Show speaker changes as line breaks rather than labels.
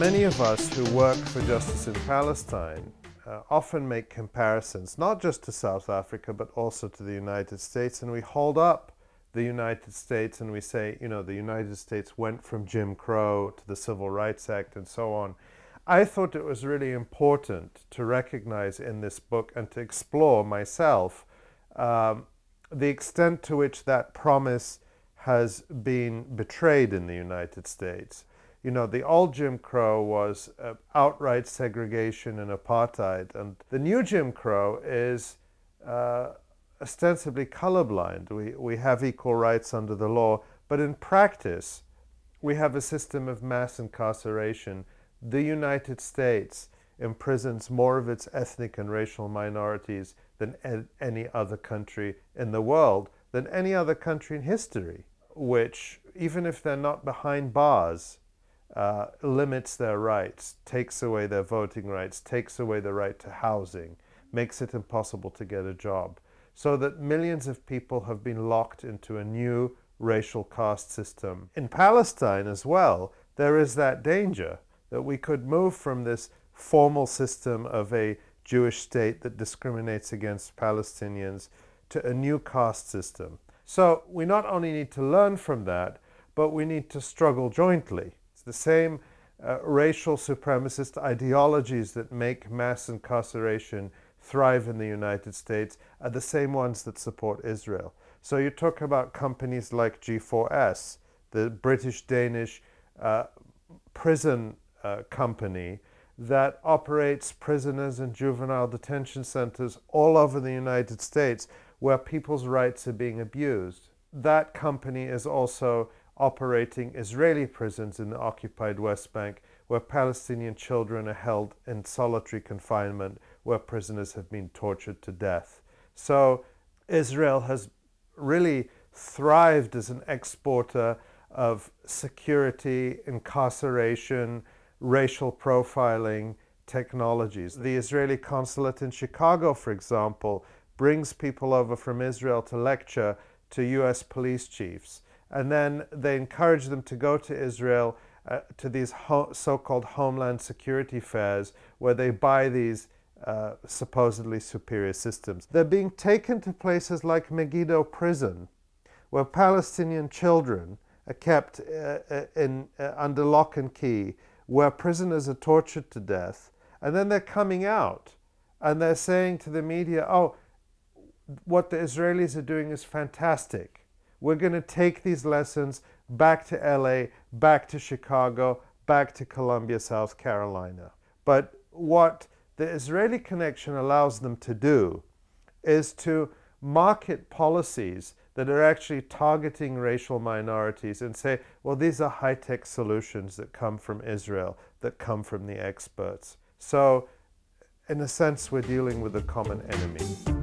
Many of us who work for justice in Palestine often make comparisons, not just to South Africa, but also to the United States, and we hold up the United States and we say, you know, the United States went from Jim Crow to the Civil Rights Act and so on. I thought it was really important to recognize in this book and to explore myself the extent to which that promise has been betrayed in the United States. You know, the old Jim Crow was outright segregation and apartheid, and the new Jim Crow is ostensibly colorblind. We have equal rights under the law, but in practice, we have a system of mass incarceration. The United States imprisons more of its ethnic and racial minorities than any other country in the world, than any other country in history, which, even if they're not behind bars, limits their rights, takes away their voting rights, takes away the right to housing, makes it impossible to get a job, so that millions of people have been locked into a new racial caste system. In Palestine as well, there is that danger that we could move from this formal system of a Jewish state that discriminates against Palestinians to a new caste system. So we not only need to learn from that, but we need to struggle jointly. The same racial supremacist ideologies that make mass incarceration thrive in the United States are the same ones that support Israel. So you talk about companies like G4S, the British-Danish prison company that operates prisoners and juvenile detention centers all over the United States where people's rights are being abused. That company is also operating Israeli prisons in the occupied West Bank, where Palestinian children are held in solitary confinement, where prisoners have been tortured to death. So Israel has really thrived as an exporter of security, incarceration, racial profiling technologies. The Israeli consulate in Chicago, for example, brings people over from Israel to lecture to US police chiefs. And then they encourage them to go to Israel to these so-called Homeland Security fairs where they buy these supposedly superior systems. They're being taken to places like Megiddo prison, where Palestinian children are kept under lock and key, where prisoners are tortured to death, and then they're coming out and they're saying to the media, oh, what the Israelis are doing is fantastic. We're going to take these lessons back to LA, back to Chicago, back to Columbia, South Carolina. But what the Israeli connection allows them to do is to market policies that are actually targeting racial minorities and say, well, these are high-tech solutions that come from Israel, that come from the experts. So, in a sense, we're dealing with a common enemy.